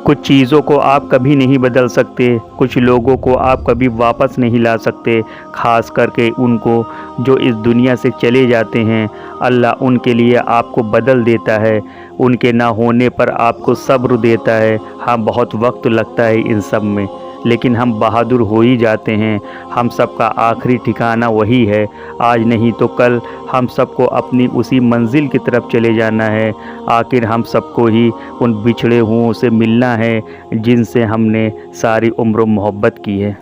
कुछ चीज़ों को आप कभी नहीं बदल सकते, कुछ लोगों को आप कभी वापस नहीं ला सकते, ख़ास करके उनको जो इस दुनिया से चले जाते हैं। अल्लाह उनके लिए आपको बदल देता है, उनके ना होने पर आपको सब्र देता है। हाँ, बहुत वक्त लगता है इन सब में, लेकिन हम बहादुर हो ही जाते हैं। हम सबका आखिरी ठिकाना वही है, आज नहीं तो कल हम सबको अपनी उसी मंजिल की तरफ चले जाना है। आखिर हम सबको ही उन बिछड़े हुओं से मिलना है जिनसे हमने सारी उम्र मोहब्बत की है।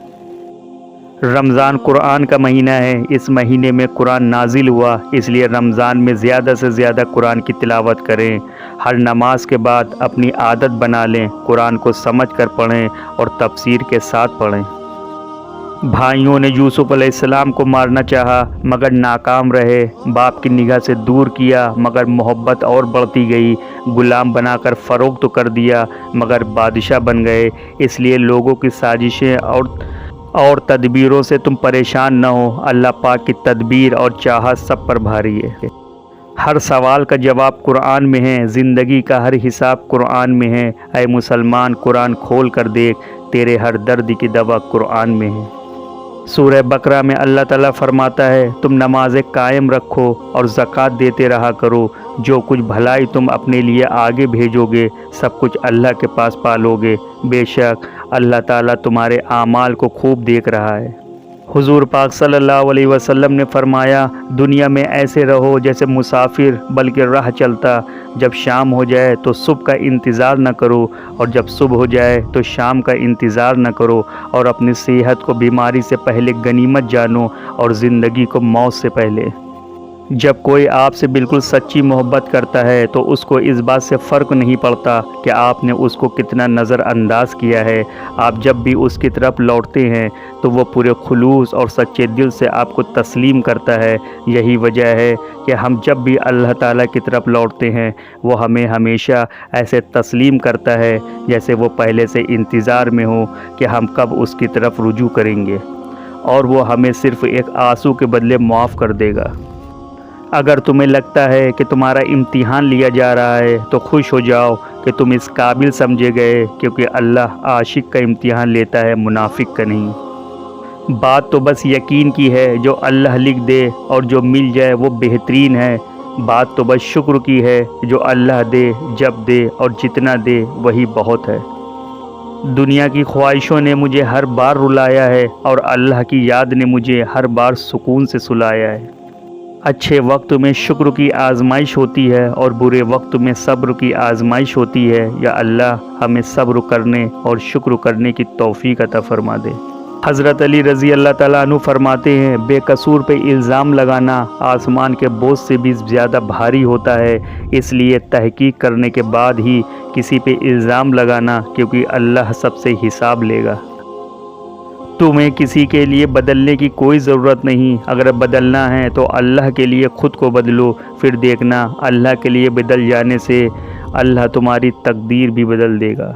रमज़ान कुरान का महीना है, इस महीने में कुरान नाजिल हुआ, इसलिए रमज़ान में ज़्यादा से ज़्यादा कुरान की तिलावत करें। हर नमाज के बाद अपनी आदत बना लें, कुरान को समझ कर पढ़ें और तफसीर के साथ पढ़ें। भाइयों ने यूसुफ अलैहिस्सलाम को मारना चाहा मगर नाकाम रहे, बाप की निगाह से दूर किया मगर मोहब्बत और बढ़ती गई, गुलाम बनाकर फ़रोख्त तो कर दिया मगर बादशाह बन गए। इसलिए लोगों की साजिशें और तदबीरों से तुम परेशान न हो, अल्लाह पाक की तदबीर और चाहत सब पर भारी है। हर सवाल का जवाब कुरान में है, ज़िंदगी का हर हिसाब कुरान में है। ऐ मुसलमान, कुरान खोल कर देख, तेरे हर दर्द की दवा कुरान में है। सूरह बकरा में अल्लाह ताला फरमाता है, तुम नमाज़ें कायम रखो और ज़कात देते रहा करो, जो कुछ भलाई तुम अपने लिए आगे भेजोगे सब कुछ अल्लाह के पास पालोगे। बेशक अल्लाह ताला तुम्हारे आमाल को खूब देख रहा है। हुजूर पाक सल्लल्लाहु अलैहि वसल्लम ने फरमाया, दुनिया में ऐसे रहो जैसे मुसाफिर बल्कि राह चलता। जब शाम हो जाए तो सुबह का इंतज़ार न करो और जब सुबह हो जाए तो शाम का इंतज़ार न करो, और अपनी सेहत को बीमारी से पहले गनीमत जानो और ज़िंदगी को मौत से पहले। जब कोई आपसे बिल्कुल सच्ची मोहब्बत करता है तो उसको इस बात से फ़र्क नहीं पड़ता कि आपने उसको कितना नज़रअंदाज किया है। आप जब भी उसकी तरफ लौटते हैं तो वो पूरे खुलूस और सच्चे दिल से आपको तस्लीम करता है। यही वजह है कि हम जब भी अल्लाह ताला की तरफ लौटते हैं वो हमें हमेशा ऐसे तस्लीम करता है जैसे वो पहले से इंतज़ार में हो कि हम कब उसकी तरफ रुजू करेंगे, और वो हमें सिर्फ़ एक आंसू के बदले माफ़ कर देगा। अगर तुम्हें लगता है कि तुम्हारा इम्तिहान लिया जा रहा है तो खुश हो जाओ कि तुम इस काबिल समझे गए, क्योंकि अल्लाह आशिक का इम्तिहान लेता है, मुनाफिक का नहीं। बात तो बस यकीन की है, जो अल्लाह लिख दे और जो मिल जाए वो बेहतरीन है। बात तो बस शुक्र की है, जो अल्लाह दे जब दे और जितना दे वही बहुत है। दुनिया की ख्वाहिशों ने मुझे हर बार रुलाया है और अल्लाह की याद ने मुझे हर बार सुकून से सुलाया है। अच्छे वक्त में शुक्र की आजमाइश होती है और बुरे वक्त में सब्र की आजमाइश होती है। या अल्लाह हमें सब्र करने और शुक्र करने की तौफीक अता फरमा दे। हज़रत अली रज़ी अल्लाह ताला अन्हु फरमाते हैं, बेकसूर पे इल्ज़ाम लगाना आसमान के बोझ से भी ज़्यादा भारी होता है, इसलिए तहकीक करने के बाद ही किसी पे इल्ज़ाम लगाना, क्योंकि अल्लाह सबसे हिसाब लेगा। तुम्हें किसी के लिए बदलने की कोई ज़रूरत नहीं, अगर बदलना है तो अल्लाह के लिए ख़ुद को बदलो, फिर देखना अल्लाह के लिए बदल जाने से अल्लाह तुम्हारी तकदीर भी बदल देगा।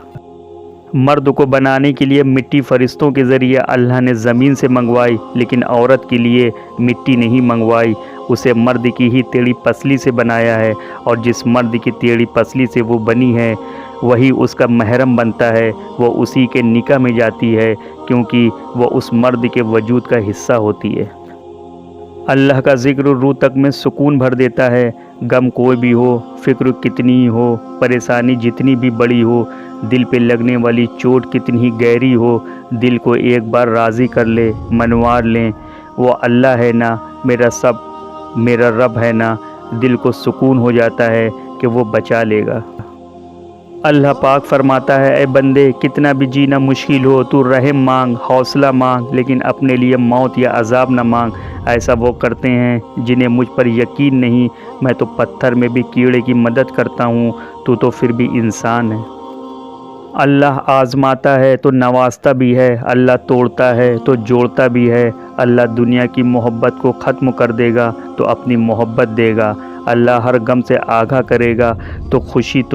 मर्द को बनाने के लिए मिट्टी फरिश्तों के ज़रिए अल्लाह ने ज़मीन से मंगवाई, लेकिन औरत के लिए मिट्टी नहीं मंगवाई, उसे मर्द की ही टेढ़ी पसली से बनाया है, और जिस मर्द की टेढ़ी पसली से वो बनी है वही उसका महरम बनता है। वो उसी के निकाह में जाती है, क्योंकि वो उस मर्द के वजूद का हिस्सा होती है। अल्लाह का ज़िक्र रूह तक में सुकून भर देता है। गम कोई भी हो, फ़िक्र कितनी ही हो, परेशानी जितनी भी बड़ी हो, दिल पे लगने वाली चोट कितनी ही गहरी हो, दिल को एक बार राज़ी कर ले, मनवार लें, वो अल्लाह है ना, मेरा रब है ना, दिल को सुकून हो जाता है कि वो बचा लेगा। अल्लाह पाक फरमाता है, ए बंदे, कितना भी जीना मुश्किल हो तू रहम मांग, हौसला मांग, लेकिन अपने लिए मौत या अजाब न मांग। ऐसा वो करते हैं जिन्हें मुझ पर यकीन नहीं, मैं तो पत्थर में भी कीड़े की मदद करता हूँ, तू तो फिर भी इंसान है। अल्लाह आज़माता है तो नवाजता भी है, अल्लाह तोड़ता है तो जोड़ता भी है। अल्लाह दुनिया की मोहब्बत को ख़त्म कर देगा तो अपनी मोहब्बत देगा। अल्लाह हर गम से आगाह करेगा तो खुशी तुम